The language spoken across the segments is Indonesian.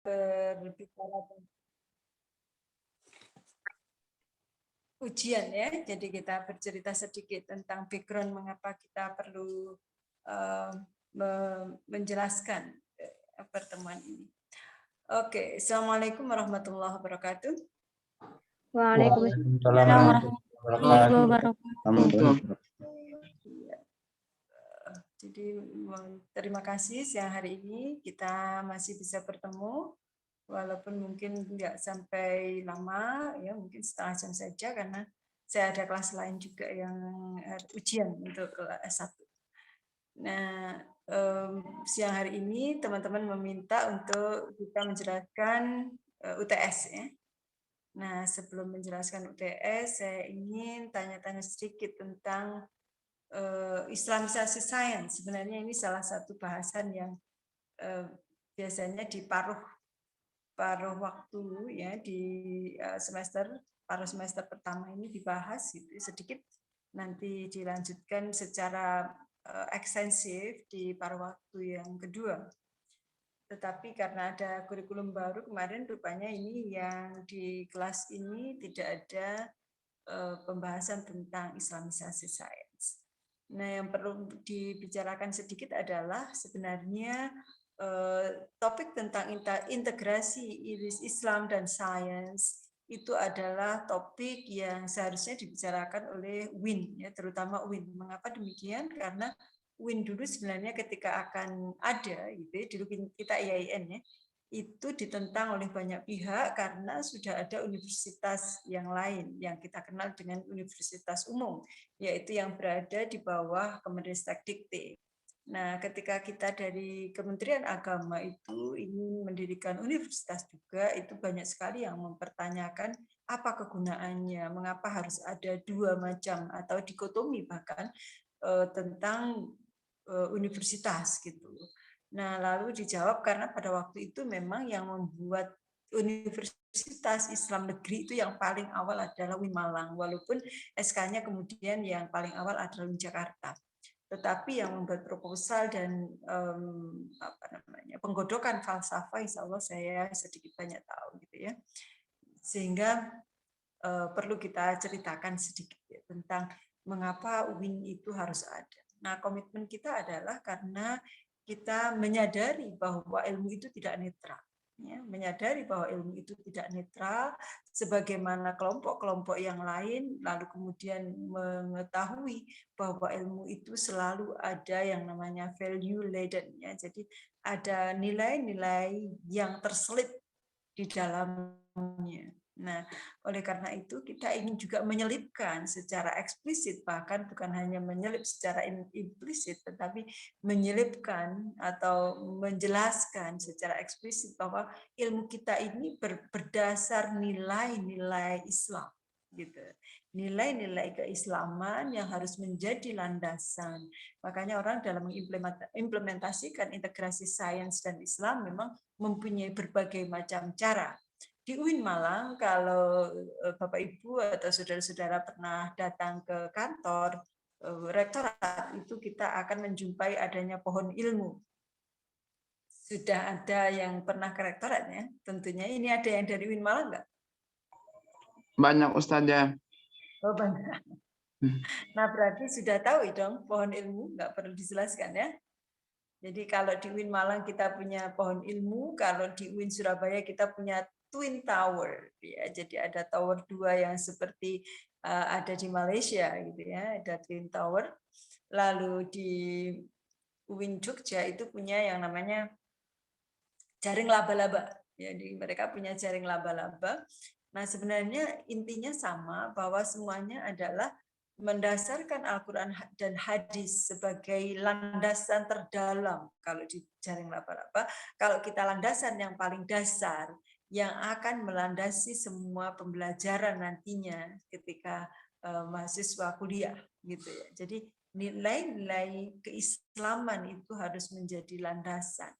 berbicara tentang ujian ya. Jadi kita bercerita sedikit tentang background mengapa kita perlu menjelaskan pertemuan ini. Oke, Assalamualaikum warahmatullahi wabarakatuh. Waalaikumsalam warahmatullahi wabarakatuh. Jadi terima kasih siang hari ini kita masih bisa bertemu walaupun mungkin nggak sampai lama ya, mungkin setengah jam saja karena saya ada kelas lain juga yang ujian untuk kelas S1. Nah, siang hari ini teman-teman meminta untuk kita menjelaskan UTS ya. Nah, sebelum menjelaskan UTS, saya ingin tanya-tanya sedikit tentang Islamisasi sains. Sebenarnya ini salah satu bahasan yang biasanya di paruh waktu ya di paruh semester pertama ini dibahas gitu, sedikit, nanti dilanjutkan secara ekstensif di paruh waktu yang kedua. Tetapi karena ada kurikulum baru kemarin, rupanya ini yang di kelas ini tidak ada pembahasan tentang Islamisasi sains. Nah, yang perlu dibicarakan sedikit adalah sebenarnya topik tentang integrasi Islam dan sains itu adalah topik yang seharusnya dibicarakan oleh UIN, ya, terutama UIN. Mengapa demikian? Karena UIN dulu sebenarnya ketika akan ada, gitu, dulu kita IAIN ya, itu ditentang oleh banyak pihak karena sudah ada universitas yang lain yang kita kenal dengan universitas umum, yaitu yang berada di bawah Kemendikbud. Nah, ketika kita dari Kementerian Agama itu ingin mendirikan universitas juga, itu banyak sekali yang mempertanyakan apa kegunaannya, mengapa harus ada dua macam atau dikotomi bahkan tentang universitas gitu. Nah, lalu dijawab karena pada waktu itu memang yang membuat Universitas Islam Negeri itu yang paling awal adalah UIN Malang, walaupun SK-nya kemudian yang paling awal adalah UIN Jakarta. Tetapi yang membuat proposal dan penggodokan falsafah, insya Allah saya sedikit banyak tahu gitu ya. Sehingga perlu kita ceritakan sedikit ya, tentang mengapa UIN itu harus ada. Nah, komitmen kita adalah karena kita menyadari bahwa ilmu itu tidak netral. Ya, menyadari bahwa ilmu itu tidak netral, sebagaimana kelompok-kelompok yang lain, lalu kemudian mengetahui bahwa ilmu itu selalu ada yang namanya value laden. Ya, jadi ada nilai-nilai yang terselip di dalamnya. Nah, oleh karena itu kita ingin juga menyelipkan secara eksplisit, bahkan bukan hanya menyelip secara implisit, tetapi menyelipkan atau menjelaskan secara eksplisit bahwa ilmu kita ini berdasar nilai-nilai Islam, gitu. Nilai-nilai keislaman yang harus menjadi landasan. Makanya orang dalam mengimplementasikan integrasi sains dan Islam memang mempunyai berbagai macam cara. Di UIN Malang, kalau Bapak Ibu atau saudara-saudara pernah datang ke kantor rektorat, itu kita akan menjumpai adanya pohon ilmu. Sudah ada yang pernah ke rektorat ya? Tentunya ini ada yang dari UIN Malang nggak? Banyak Ustazah. Oh, banyak. Nah, berarti sudah tahu dong pohon ilmu, nggak perlu dijelaskan ya. Jadi kalau di UIN Malang kita punya pohon ilmu, kalau di UIN Surabaya kita punya Twin Tower, ya. Jadi ada tower dua yang seperti ada di Malaysia, gitu ya, ada Twin Tower. Lalu di UIN Jogja itu punya yang namanya jaring laba-laba. Jadi mereka punya jaring laba-laba. Nah, sebenarnya intinya sama, bahwa semuanya adalah mendasarkan Al-Quran dan hadis sebagai landasan terdalam kalau di jaring laba-laba. Kalau kita landasan yang paling dasar, yang akan melandasi semua pembelajaran nantinya ketika mahasiswa kuliah, gitu ya. Jadi nilai-nilai keislaman itu harus menjadi landasan.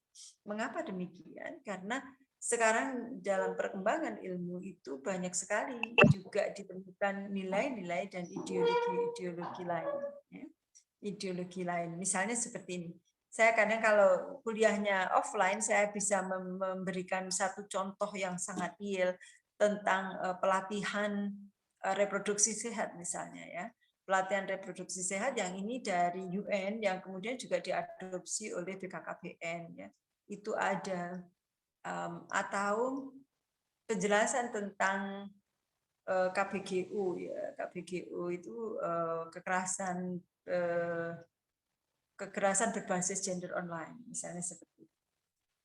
Mengapa demikian? Karena sekarang dalam perkembangan ilmu itu banyak sekali juga ditemukan nilai-nilai dan ideologi-ideologi lain. Ya. Ideologi lain, misalnya seperti ini. Saya kadang kalau kuliahnya offline, saya bisa memberikan satu contoh yang sangat real tentang pelatihan reproduksi sehat misalnya ya. Pelatihan reproduksi sehat yang ini dari UN yang kemudian juga diadopsi oleh BKKBN ya. Itu ada atau penjelasan tentang KBGU ya. KBGU itu kekerasan berbasis gender online misalnya seperti itu.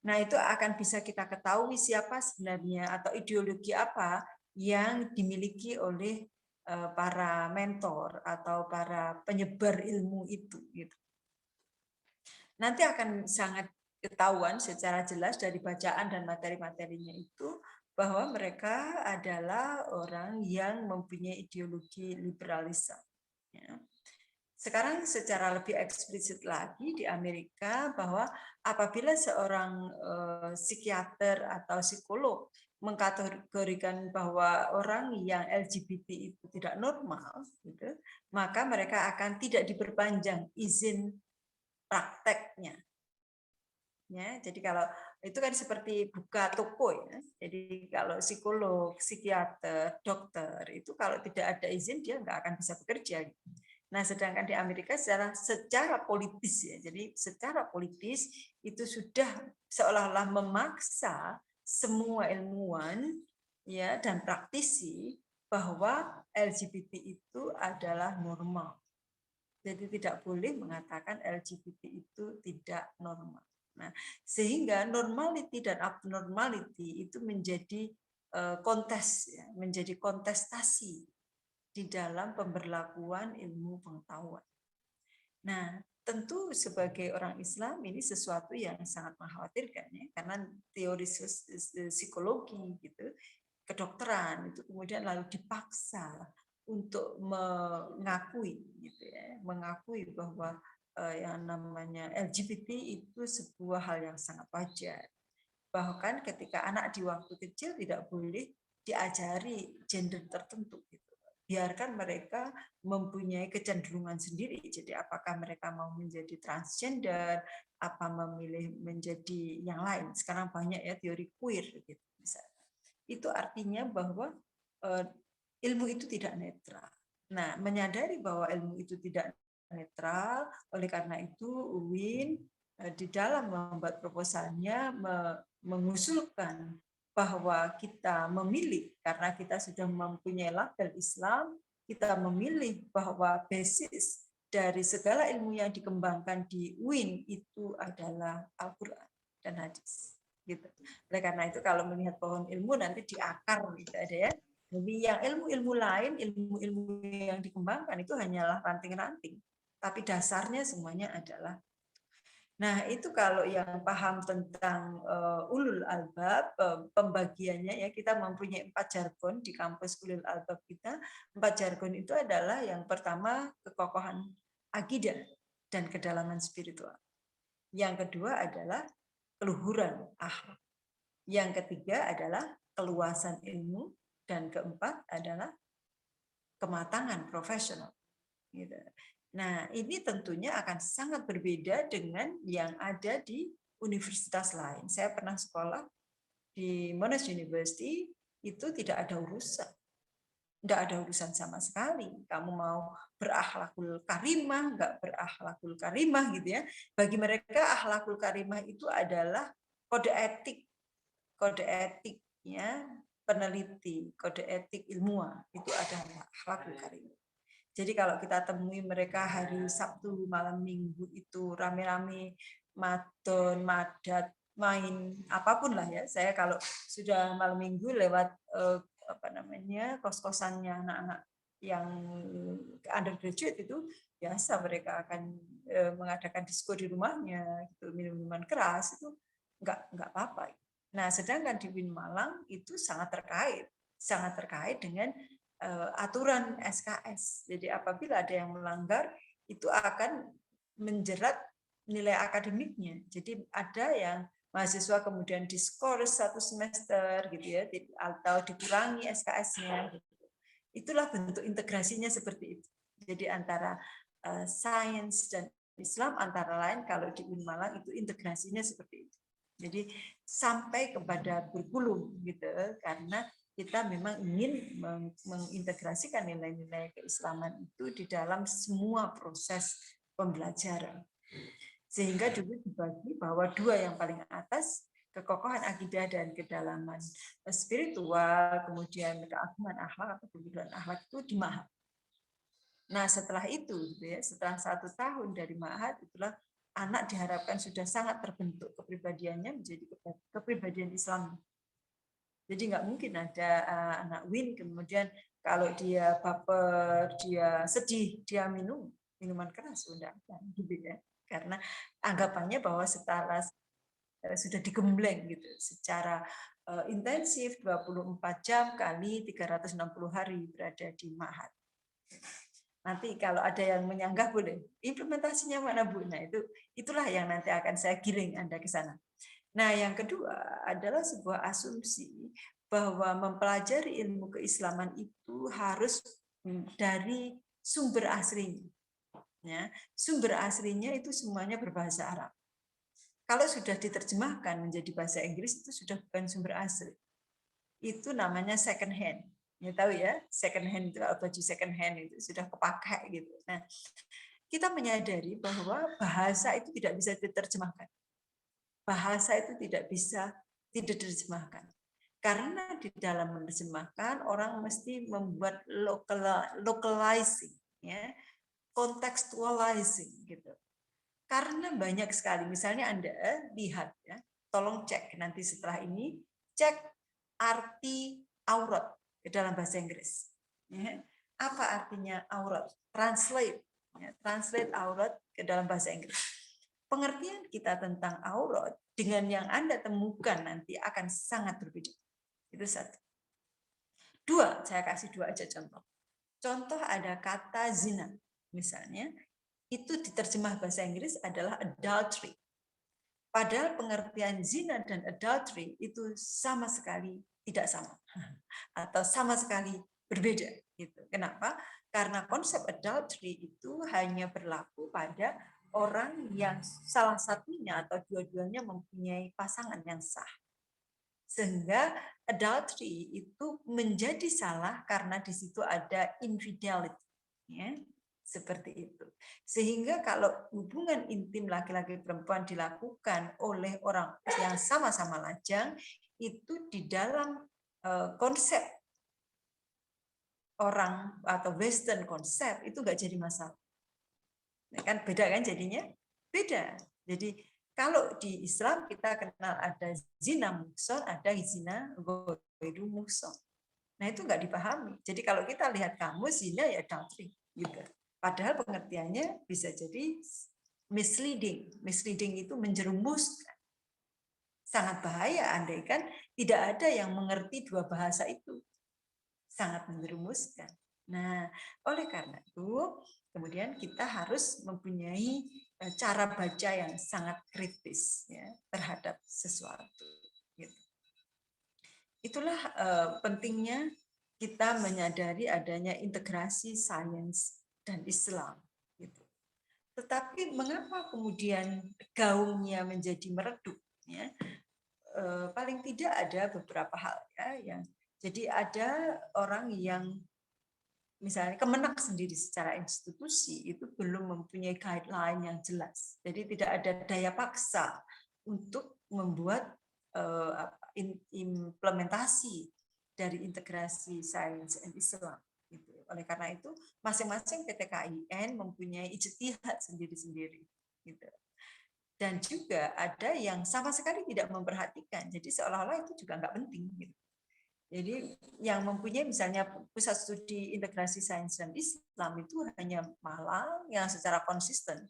Nah, itu akan bisa kita ketahui siapa sebenarnya atau ideologi apa yang dimiliki oleh para mentor atau para penyebar ilmu itu gitu. Nanti akan sangat ketahuan secara jelas dari bacaan dan materi-materinya itu bahwa mereka adalah orang yang mempunyai ideologi liberalisme. Ya. Sekarang secara lebih eksplisit lagi di Amerika bahwa apabila seorang psikiater atau psikolog mengkategorikan bahwa orang yang LGBT itu tidak normal, gitu, maka mereka akan tidak diperpanjang izin prakteknya. Ya, jadi kalau itu kan seperti buka toko ya. Jadi kalau psikolog, psikiater, dokter itu kalau tidak ada izin dia nggak akan bisa bekerja. Nah, sedangkan di Amerika secara politis ya. Jadi secara politis itu sudah seolah-olah memaksa semua ilmuwan ya dan praktisi bahwa LGBT itu adalah normal. Jadi tidak boleh mengatakan LGBT itu tidak normal. Nah, sehingga normality dan abnormality itu menjadi kontes, ya, menjadi kontestasi di dalam pemberlakuan ilmu pengetahuan. Nah, tentu sebagai orang Islam ini sesuatu yang sangat mengkhawatirkan ya, karena teori psikologi gitu, kedokteran itu kemudian lalu dipaksa untuk mengakui gitu ya, mengakui bahwa yang namanya LGBT itu sebuah hal yang sangat wajar. Bahkan ketika anak di waktu kecil tidak boleh diajari gender tertentu gitu. Biarkan mereka mempunyai kecenderungan sendiri. Jadi apakah mereka mau menjadi transgender, apa memilih menjadi yang lain. Sekarang banyak ya teori queer gitu misalnya. Itu artinya bahwa ilmu itu tidak netral. Nah, menyadari bahwa ilmu itu tidak netral, oleh karena itu UIN di dalam membuat proposalnya mengusulkan bahwa kita memilih, karena kita sudah mempunyai label Islam, kita memilih bahwa basis dari segala ilmu yang dikembangkan di UIN itu adalah Al-Quran dan hadis. Gitu. Oleh karena itu kalau melihat pohon ilmu nanti di akar gitu ada ya. Jadi yang ilmu-ilmu lain, ilmu-ilmu yang dikembangkan itu hanyalah ranting-ranting. Tapi dasarnya semuanya adalah. Nah, itu kalau yang paham tentang ulul albab, pembagiannya ya kita mempunyai 4 jargon di kampus ulul albab kita. 4 jargon itu adalah yang pertama kekokohan akidah dan kedalaman spiritual. Yang kedua adalah keluhuran akhlak. Yang ketiga adalah keluasan ilmu dan keempat adalah kematangan profesional. Gitu. Nah, ini tentunya akan sangat berbeda dengan yang ada di universitas lain. Saya pernah sekolah di Monash University, itu tidak ada urusan. Tidak ada urusan sama sekali. Kamu mau berakhlakul karimah, nggak berakhlakul karimah gitu ya. Bagi mereka akhlakul karimah itu adalah kode etik. Kode etiknya peneliti, kode etik ilmuwan itu adalah akhlakul karimah. Jadi kalau kita temui mereka hari Sabtu, malam Minggu itu rame-rame madon, madat, main apapun lah ya. Saya kalau sudah malam Minggu lewat kos-kosannya anak-anak yang undergraduate itu biasa mereka akan mengadakan disko di rumahnya, gitu, minum-minuman keras itu nggak apa-apa. Nah, sedangkan di Win Malang itu sangat terkait dengan aturan SKS. Jadi apabila ada yang melanggar itu akan menjerat nilai akademiknya. Jadi ada yang mahasiswa kemudian diskors 1 semester gitu ya, atau dikurangi SKS-nya. Itulah bentuk integrasinya seperti itu. Jadi antara sains dan Islam antara lain kalau di Malang itu integrasinya seperti itu. Jadi sampai kepada bergulung gitu, karena kita memang ingin mengintegrasikan nilai-nilai keislaman itu di dalam semua proses pembelajaran. Sehingga dulu dibagi bahwa dua yang paling atas, kekokohan akidah dan kedalaman spiritual, kemudian keagungan akhlak atau kebutuhan akhlak itu di Ma'had. Nah setelah itu, setelah 1 tahun dari Ma'had, itulah anak diharapkan sudah sangat terbentuk kepribadiannya menjadi kepribadian Islam. Jadi nggak mungkin ada anak Win kemudian kalau dia baper, dia sedih, dia minum minuman keras, udah gitu ya. Karena anggapannya bahwa setelah sudah digembleng gitu secara intensif 24 jam kali 360 hari berada di Ma'had. Nanti kalau ada yang menyanggah boleh. Implementasinya mana Bu? Nah, itulah yang nanti akan saya giring Anda ke sana. Nah, yang kedua adalah sebuah asumsi bahwa mempelajari ilmu keislaman itu harus dari sumber aslinya. Ya, sumber aslinya itu semuanya berbahasa Arab. Kalau sudah diterjemahkan menjadi bahasa Inggris itu sudah bukan sumber asli. Itu namanya second hand. Ya tahu ya, second hand itu baju second hand itu sudah kepakai gitu. Nah, kita menyadari bahwa bahasa itu tidak bisa diterjemahkan. Bahasa itu tidak bisa diterjemahkan. Karena di dalam menerjemahkan orang mesti membuat localizing, ya, contextualizing gitu. Karena banyak sekali, misalnya Anda lihat ya, tolong cek nanti setelah ini, cek arti aurat ke dalam bahasa Inggris. Ya. Apa artinya aurat? Translate, ya, translate aurat ke dalam bahasa Inggris. Pengertian kita tentang aurat dengan yang Anda temukan nanti akan sangat berbeda. Itu satu. Dua, saya kasih dua aja contoh. Contoh ada kata zina, misalnya, itu diterjemah bahasa Inggris adalah adultery. Padahal pengertian zina dan adultery itu sama sekali tidak sama. Atau sama sekali berbeda. Gitu. Kenapa? Karena konsep adultery itu hanya berlaku pada orang yang salah satunya atau dua-duanya mempunyai pasangan yang sah. Sehingga adultery itu menjadi salah karena di situ ada infidelity. Ya, seperti itu. Sehingga kalau hubungan intim laki-laki perempuan dilakukan oleh orang yang sama-sama lajang, itu di dalam konsep orang atau Western konsep itu nggak jadi masalah. Kan beda kan jadinya? Beda. Jadi kalau di Islam kita kenal ada zina muhson, ada zina ghairu muhson. Nah itu nggak dipahami. Jadi kalau kita lihat kamus zina ya adultery gitu. Padahal pengertiannya bisa jadi misleading. Misleading itu menjerumuskan. Sangat bahaya andai kan tidak ada yang mengerti dua bahasa itu. Sangat menjerumuskan. Nah, oleh karena itu kemudian kita harus mempunyai cara baca yang sangat kritis ya, terhadap sesuatu. Gitu. Itulah pentingnya kita menyadari adanya integrasi sains dan Islam. Gitu. Tetapi mengapa kemudian gaungnya menjadi meredup? Ya? Paling tidak ada beberapa hal ya, yang jadi ada orang yang misalnya Kemenak sendiri secara institusi itu belum mempunyai guideline yang jelas. Jadi tidak ada daya paksa untuk membuat implementasi dari integrasi sains dan Islam. Gitu. Oleh karena itu, masing-masing PTKIN mempunyai ijtihad sendiri-sendiri. Gitu. Dan juga ada yang sama sekali tidak memperhatikan. Jadi seolah-olah itu juga nggak penting. Gitu. Jadi yang mempunyai misalnya pusat studi integrasi sains dan Islam itu hanya Malang yang secara konsisten.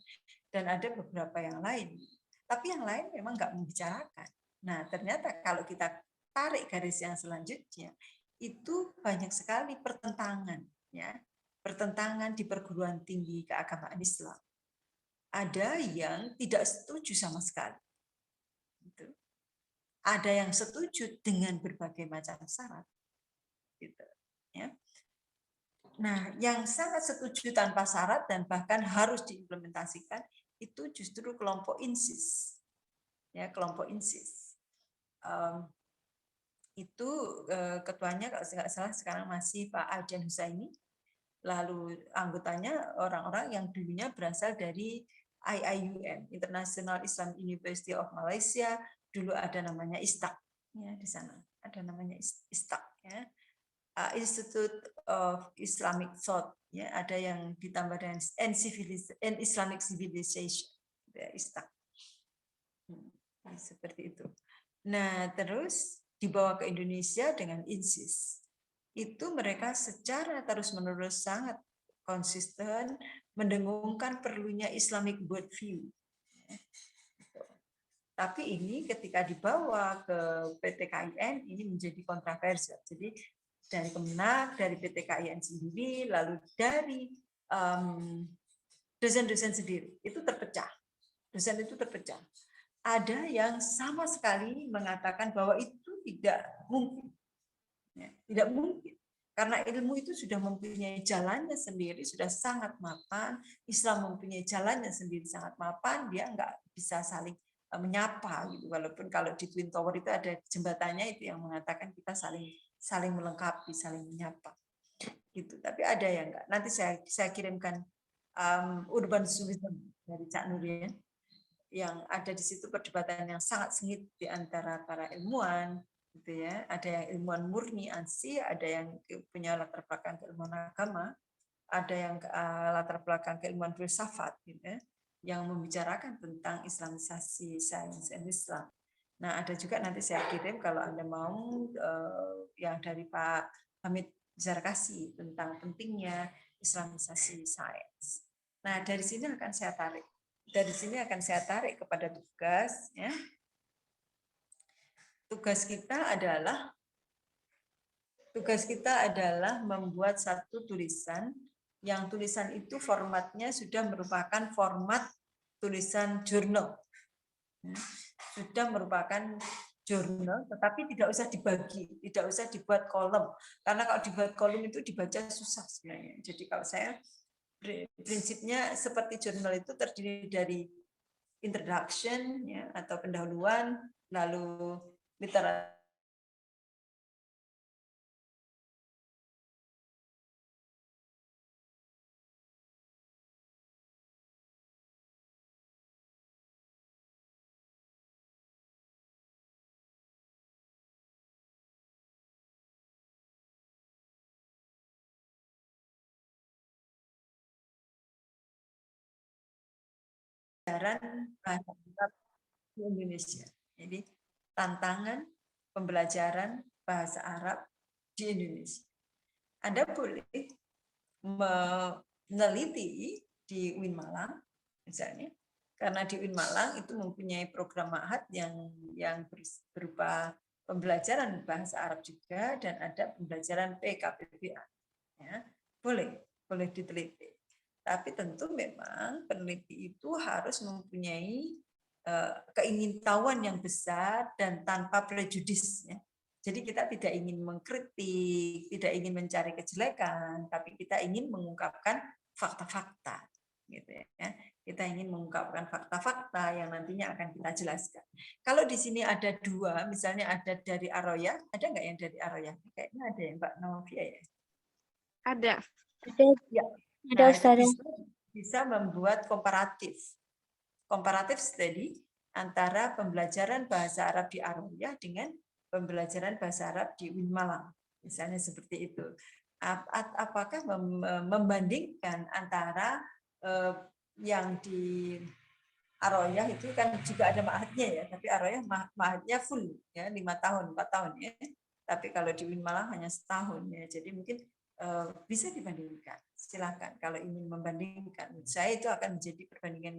Dan ada beberapa yang lain. Tapi yang lain memang nggak membicarakan. Nah ternyata kalau kita tarik garis yang selanjutnya, itu banyak sekali pertentangan. Ya, pertentangan di perguruan tinggi keagamaan Islam. Ada yang tidak setuju sama sekali. Gitu. Ada yang setuju dengan berbagai macam syarat. Gitu. Ya. Nah, yang sangat setuju tanpa syarat dan bahkan harus diimplementasikan itu justru kelompok INSIS. Ya, kelompok INSIS. Itu ketuanya kalau nggak salah sekarang masih Pak Arjan Husaini. Lalu anggotanya orang-orang yang dulunya berasal dari IIUM, International Islam University of Malaysia. Dulu ada namanya ISTAK, ya di sana ada namanya ISTAK, ya. Institute of Islamic Thought, ya, ada yang ditambah dengan Islamic Civilization, ya, ISTAK. Seperti itu. Nah, terus dibawa ke Indonesia dengan INSIS. Itu mereka secara terus-menerus sangat konsisten mendengungkan perlunya Islamic worldview. Tapi ini ketika dibawa ke PT KIN ini menjadi kontroversial. Jadi dari Kemenak, dari PT KIN sendiri, lalu dari dosen-dosen sendiri itu terpecah. Dosen itu terpecah. Ada yang sama sekali mengatakan bahwa itu tidak mungkin. Ya, tidak mungkin. Karena ilmu itu sudah mempunyai jalannya sendiri, sudah sangat mapan. Islam mempunyai jalannya sendiri sangat mapan, dia nggak bisa saling menyapa gitu. Walaupun kalau di Twin Tower itu ada jembatannya itu yang mengatakan kita saling melengkapi, saling menyapa. Gitu. Tapi ada yang enggak. Nanti saya kirimkan Urban Sufism dari Cak Nurian yang ada di situ perdebatan yang sangat sengit di antara para ilmuwan, gitu ya. Ada yang ilmuwan murni ansi, ada yang punya latar belakang keilmuan agama, ada yang latar belakang keilmuan filsafat, gitu ya, yang membicarakan tentang Islamisasi sains dan Islam. Nah, ada juga nanti saya kirim kalau Anda mau yang dari Pak Hamid Zarkasi tentang pentingnya Islamisasi sains. Nah, dari sini akan saya tarik. Dari sini akan saya tarik kepada tugas. Ya. Tugas kita adalah membuat satu tulisan, yang tulisan itu formatnya sudah merupakan format tulisan jurnal. Sudah merupakan jurnal, tetapi tidak usah dibagi, tidak usah dibuat kolom. Karena kalau dibuat kolom itu dibaca susah sebenarnya. Jadi kalau saya prinsipnya seperti jurnal itu terdiri dari introduction, ya, atau pendahuluan, lalu literatur, bahasa Arab di Indonesia. Jadi tantangan pembelajaran bahasa Arab di Indonesia. Anda boleh meneliti di UIN Malang, misalnya, karena di UIN Malang itu mempunyai program ma'had yang berupa pembelajaran bahasa Arab juga dan ada pembelajaran PKBBA. Ya, boleh diteliti. Tapi tentu memang peneliti itu harus mempunyai keingintahuan yang besar dan tanpa prejudis. Ya. Jadi kita tidak ingin mengkritik, tidak ingin mencari kejelekan, tapi kita ingin mengungkapkan fakta-fakta. Gitu ya. Kita ingin mengungkapkan fakta-fakta yang nantinya akan kita jelaskan. Kalau di sini ada dua, misalnya ada dari Aroya, ada nggak yang dari Aroya? Kayaknya ada ya, Mbak Novia ya? Ada. Ya. Ada, Ustazah. Bisa membuat komparatif study antara pembelajaran bahasa Arab di Aroya dengan pembelajaran bahasa Arab di UIN Malang. Misalnya seperti itu. Apakah membandingkan antara yang di Aroya itu kan juga ada ma'hadnya ya, tapi Aroya ma'hadnya full ya, 5 tahun, 4 tahun ya. Tapi kalau di UIN Malang hanya setahun ya. Jadi mungkin bisa dibandingkan. Silakan kalau ingin membandingkan. Saya itu akan menjadi perbandingan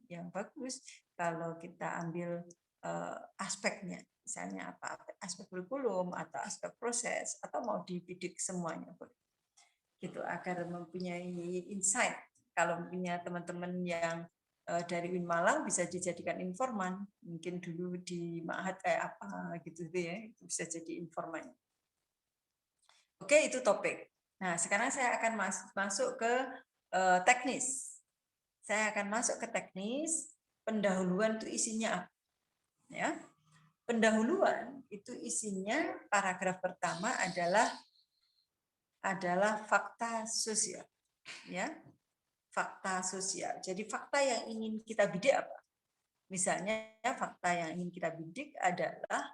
yang bagus kalau kita ambil aspeknya. Misalnya apa aspek kurikulum atau aspek proses atau mau dibidik semuanya boleh. Gitu agar mempunyai insight. Kalau punya teman-teman yang dari UIN Malang bisa dijadikan informan. Mungkin dulu di ma'had kayak apa gitu ya. Itu bisa jadi informan. Oke, itu topik. Nah, sekarang saya akan masuk ke teknis. saya akan masuk ke teknis. Pendahuluan itu isinya apa? Ya. Pendahuluan itu isinya paragraf pertama adalah fakta sosial. Ya. Fakta sosial. Jadi fakta yang ingin kita bidik apa? Misalnya fakta yang ingin kita bidik adalah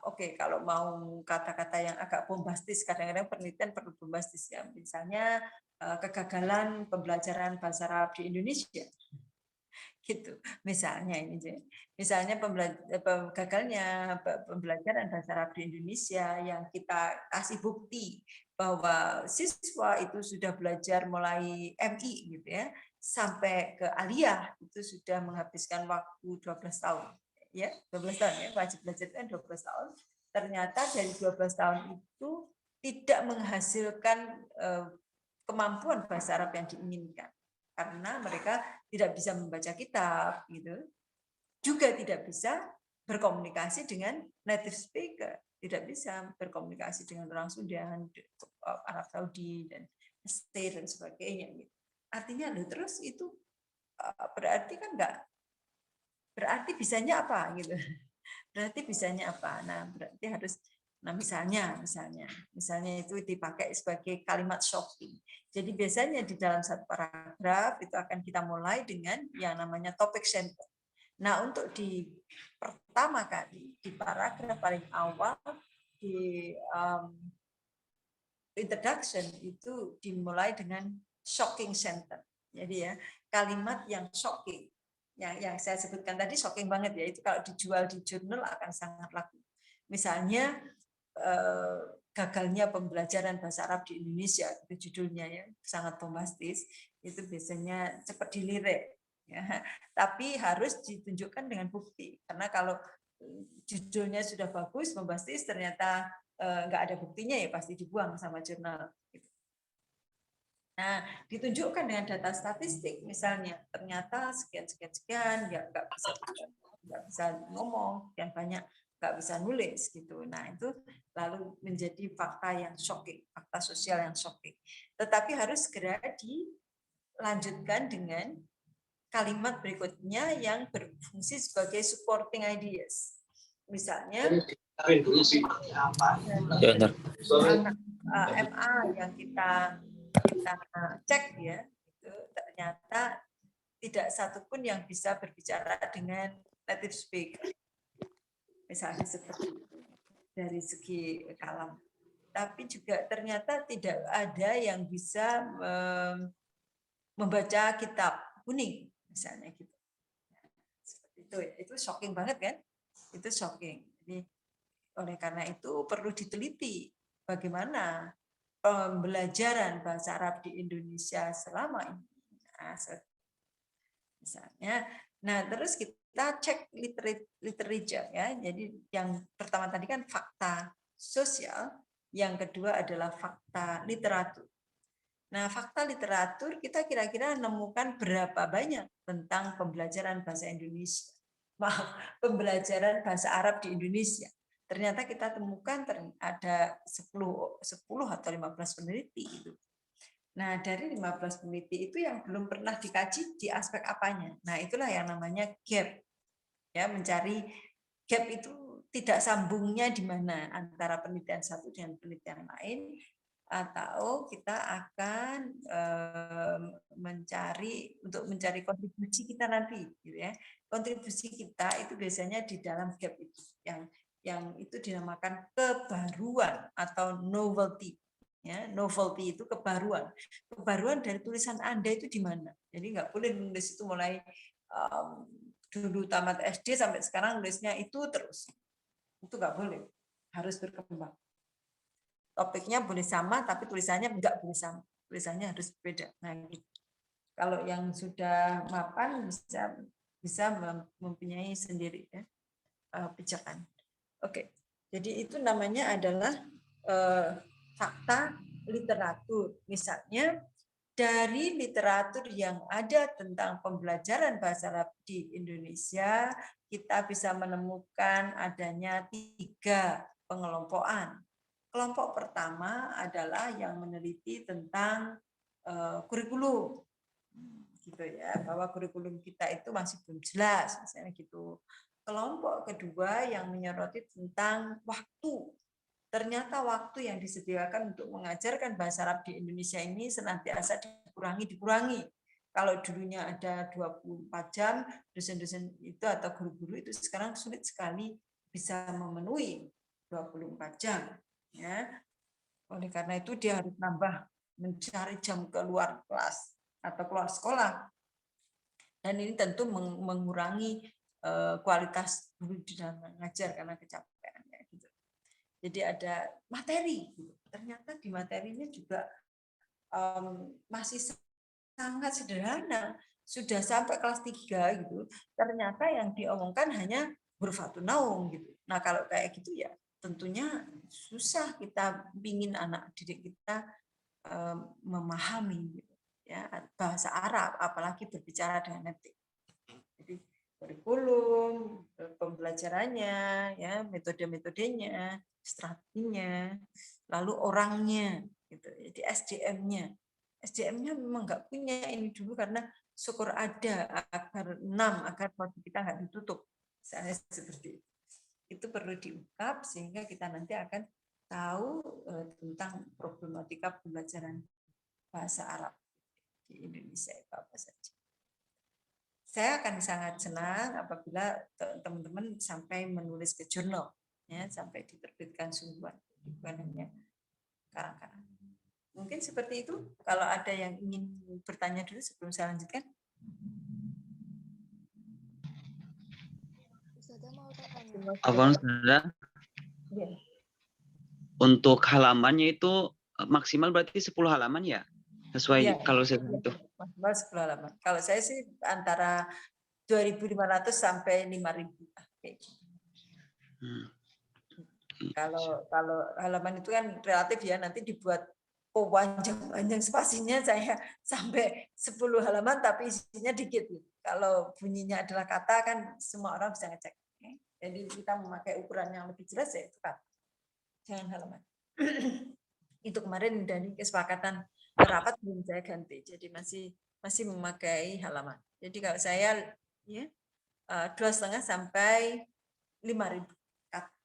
oke, kalau mau kata-kata yang agak bombastis, kadang-kadang penelitian perlu bombastis ya. Misalnya kegagalan pembelajaran bahasa Arab di Indonesia. Gitu. Misalnya gagalnya pembelajaran bahasa Arab di Indonesia yang kita kasih bukti bahwa siswa itu sudah belajar mulai MI gitu ya sampai ke aliyah itu sudah menghabiskan waktu 12 tahun ya 12 tahun ya wajib belajar kan 12 tahun ternyata dari 12 tahun itu tidak menghasilkan kemampuan bahasa Arab yang diinginkan karena mereka tidak bisa membaca kitab gitu juga tidak bisa berkomunikasi dengan native speaker tidak bisa berkomunikasi dengan orang Sudan, Arab Saudi dan Mesir dan sebagainya gitu. Artinya loh terus itu berarti kan enggak berarti bisanya apa gitu. Berarti bisanya apa? Nah, berarti harus misalnya itu dipakai sebagai kalimat shocking. Jadi biasanya di dalam satu paragraf itu akan kita mulai dengan yang namanya topic center. Nah, untuk di pertama kali di paragraf paling awal di introduction itu dimulai dengan shocking sentence. Jadi ya, kalimat yang shocking. Yang saya sebutkan tadi shocking banget ya, itu kalau dijual di jurnal akan sangat laku. Misalnya gagalnya pembelajaran bahasa Arab di Indonesia, itu judulnya ya, sangat bombastis, itu biasanya cepat dilirik. Ya. Tapi harus ditunjukkan dengan bukti, karena kalau judulnya sudah bagus, bombastis, ternyata nggak ada buktinya ya pasti dibuang sama jurnal. Nah, ditunjukkan dengan data statistik, misalnya ternyata sekian nggak bisa ngomong, sekian banyak nggak bisa nulis gitu. Nah itu lalu menjadi fakta yang shocking, fakta sosial yang shocking. Tetapi harus segera dilanjutkan dengan kalimat berikutnya yang berfungsi sebagai supporting ideas. Misalnya MA yang kita cek ya, itu ternyata tidak satupun yang bisa berbicara dengan native speaker. Misalnya seperti itu dari segi kalam. Tapi juga ternyata tidak ada yang bisa membaca kitab kuning, misalnya gitu. Seperti itu, itu shocking banget kan? Itu shocking. Jadi oleh karena itu perlu diteliti bagaimana pembelajaran bahasa Arab di Indonesia selama ini. Nah, misalnya, nah terus kita cek literature ya. Jadi yang pertama tadi kan fakta sosial, yang kedua adalah fakta literatur. Nah, fakta literatur kita kira-kira menemukan berapa banyak tentang pembelajaran bahasa Indonesia. Pembelajaran bahasa Arab di Indonesia. Ternyata kita temukan ada 10 atau 15 peneliti itu. Nah, dari 15 peneliti itu yang belum pernah dikaji di aspek apanya. Nah, itulah yang namanya gap. Ya, mencari gap itu tidak sambungnya di mana antara penelitian satu dengan penelitian lain, atau kita akan mencari kontribusi kita nanti gitu ya. Kontribusi kita itu biasanya di dalam gap itu yang itu dinamakan kebaruan atau novelty ya. Novelty itu kebaruan dari tulisan Anda itu di mana. Jadi nggak boleh nulis itu mulai dulu tamat SD sampai sekarang nulisnya itu terus, itu nggak boleh, harus berkembang. Topiknya boleh sama, tapi tulisannya enggak boleh sama. Tulisannya harus beda. Nah, gitu. Kalau yang sudah mapan bisa mempunyai sendiri ya pijakan. Oke, jadi itu namanya adalah fakta literatur. Misalnya dari literatur yang ada tentang pembelajaran bahasa Arab di Indonesia, kita bisa menemukan adanya 3 pengelompokan. Kelompok pertama adalah yang meneliti tentang kurikulum. gitu ya, bahwa kurikulum kita itu masih belum jelas, misalnya gitu. Kelompok kedua yang menyoroti tentang waktu. Ternyata waktu yang disediakan untuk mengajarkan bahasa Arab di Indonesia ini senantiasa dikurangi. Kalau dulunya ada 24 jam, dosen-dosen itu atau guru-guru itu sekarang sulit sekali bisa memenuhi 24 jam. Ya. Oleh karena itu dia harus nambah mencari jam keluar kelas atau keluar sekolah. Dan ini tentu mengurangi kualitas guru di dalam mengajar karena kecapean. Gitu. Jadi ada materi. Gitu. Ternyata di materinya juga masih sangat sederhana. Sudah sampai kelas 3 gitu. Ternyata yang diomongkan hanya huruf atau naung gitu. Nah, kalau kayak gitu ya tentunya susah kita ingin anak didik kita memahami gitu, ya bahasa Arab, apalagi berbicara dengan netik. Jadi kurikulum, pembelajarannya, ya metode-metodenya, strateginya, lalu orangnya, gitu. Jadi SDM-nya memang nggak punya ini dulu karena syukur ada agar waktu kita nggak ditutup, misalnya seperti itu. Itu perlu diungkap sehingga kita nanti akan tahu tentang problematika pembelajaran bahasa Arab di Indonesia itu apa saja. Saya akan sangat senang apabila teman-teman sampai menulis ke jurnal, ya, sampai diterbitkan sungguhan, bukan hanya karang-karang. Mungkin seperti itu. Kalau ada yang ingin bertanya dulu sebelum saya lanjutkan. Afwan, Ustazah. Ya. Untuk halamannya itu maksimal berarti 10 halaman ya? Sesuai Ya, kalau saya itu. maksimal 10 halaman. Kalau saya sih antara 2.500 sampai 5.000. Kalau halaman itu kan relatif ya, nanti dibuat panjang-panjang spasinya saya sampai 10 halaman tapi isinya dikit. Kalau bunyinya adalah kata kan semua orang bisa ngecek. Jadi kita memakai ukuran yang lebih jelas ya itu kata. Jangan halaman. Itu kemarin dari kesepakatan rapat belum saya ganti. Jadi masih memakai halaman. Jadi kalau saya ya 2,5 sampai 5.000 kata.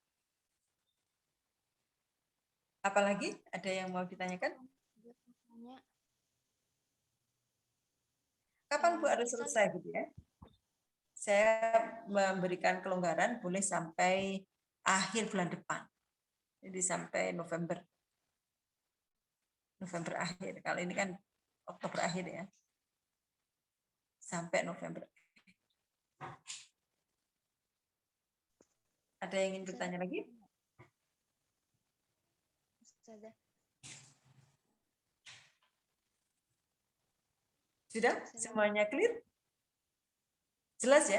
Apalagi ada yang mau ditanyakan? Kapan Bu harus selesai gitu ya? Saya memberikan kelonggaran boleh sampai akhir bulan depan. Jadi sampai November akhir. Kalau ini kan Oktober akhir ya. Sampai November. Ada yang ingin bertanya lagi? Sudah? Semuanya clear? Jelas ya?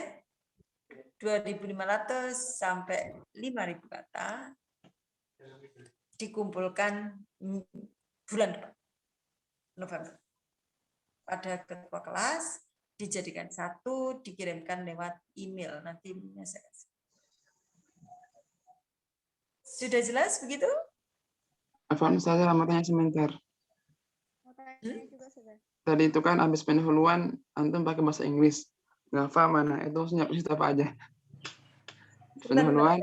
2.500 sampai 5.000 kata dikumpulkan bulan depan, November. Pada ketua kelas dijadikan satu, dikirimkan lewat email. Nanti saya kasih. Sudah jelas begitu? Afwan, saya mau tanya sebentar. Tadi itu kan habis pendahuluan antum pakai bahasa Inggris. Nggak paham mana itu maksudnya apa aja. Pendahuluan.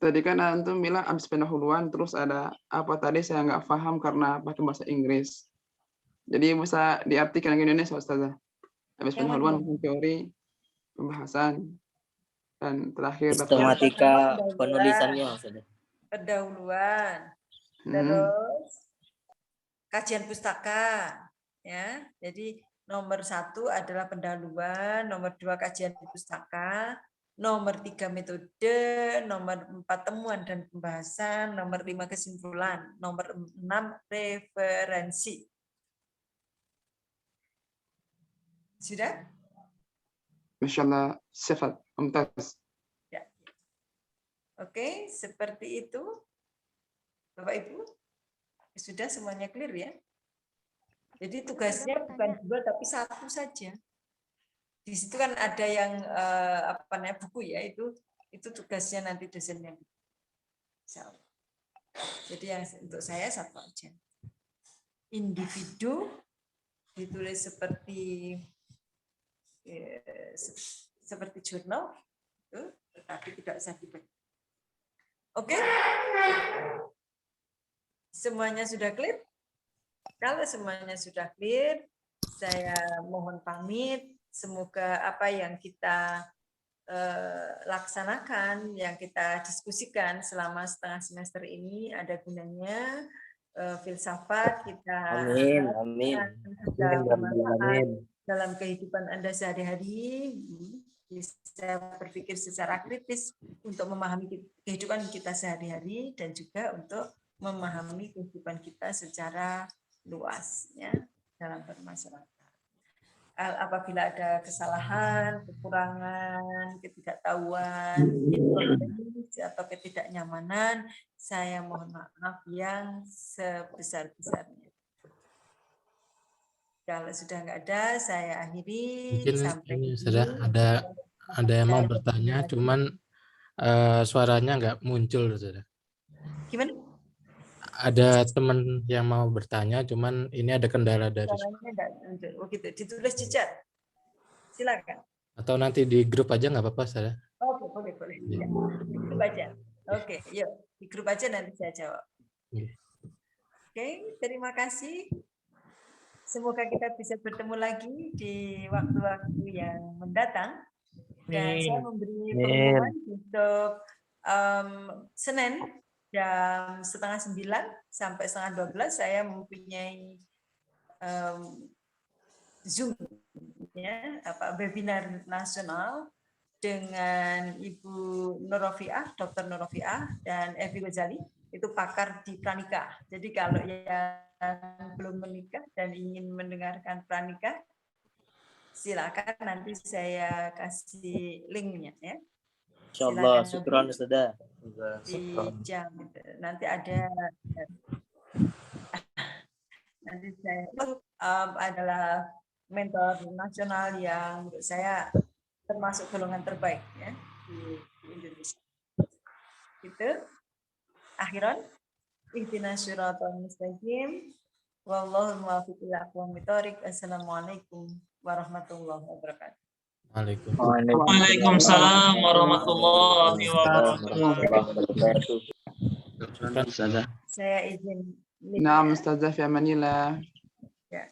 Tadi kan antum bilang habis pendahuluan terus ada apa tadi saya nggak paham karena pakai bahasa Inggris. Jadi bisa diartikan ke Indonesia Ustazah. Habis pendahuluan teori, pembahasan, dan terakhir sistematika penulisannya Ustazah. Pendahuluan. Terus kajian pustaka, ya. Jadi nomor 1 adalah pendahuluan, nomor 2 kajian pustaka, nomor 3 metode, nomor 4 temuan dan pembahasan, nomor 5 kesimpulan, nomor 6 referensi. Sudah? Masyaallah, sifat mumtaz. Ya. Oke, seperti itu. Bapak Ibu, sudah semuanya clear ya? Jadi tugasnya bukan 2 tapi 1 saja. Di situ kan ada yang buku ya, itu tugasnya nanti dosennya. Jadi yang untuk saya 1 aja. Individu ditulis seperti seperti jurnal, tetapi tidak usah dibaca. Oke? Semuanya sudah clear? Kalau semuanya sudah clear, saya mohon pamit. Semoga apa yang kita laksanakan, yang kita diskusikan selama setengah semester ini ada gunanya. Filsafat kita Amin. dalam kehidupan Anda sehari-hari, bisa berpikir secara kritis untuk memahami kehidupan kita sehari-hari dan juga untuk memahami kehidupan kita secara luas ya dalam bermasyarakat. Apabila ada kesalahan, kekurangan, ketidaktahuan, atau ketidaknyamanan, saya mohon maaf yang sebesar-besarnya. Kalau sudah nggak ada, saya akhiri. Mungkin sampai ini sudah ada yang mau bertanya, cuman suaranya nggak muncul, sudah. Gimana? Ada teman yang mau bertanya, cuman ini ada kendala dari. Suaranya nggak muncul. Oh gitu. Ditulis di chat. Silakan. Atau nanti di grup aja nggak apa-apa, saya. Oke, boleh. Ya. Di grup aja. Oke, yuk. Di grup aja nanti saya jawab. Oke, terima kasih. Semoga kita bisa bertemu lagi di waktu-waktu yang mendatang. Dan saya memberi pengumuman untuk Senin jam 8:30 sampai 8:30 saya mempunyai Zoom ya, webinar nasional dengan Ibu Norofiah, Dr. Norofiah dan Evi Ghazali, itu pakar di pranikah. Jadi kalau yang belum menikah dan ingin mendengarkan pranikah, silakan nanti saya kasih linknya ya. Insyaallah, syukran Ustazah. Di jam nanti ada saya adalah mentor nasional yang menurut saya termasuk golongan terbaik ya di Indonesia. Itu akhiran ihdinas siratal mustaqim wallahu muwaffiq ila aqwamit thoriq. Assalamualaikum warahmatullahi wabarakatuh. Waalaikumsalam warahmatullahi wabarakatuh. Saya izin. Naam Ustazah, fi amanillah. Ya.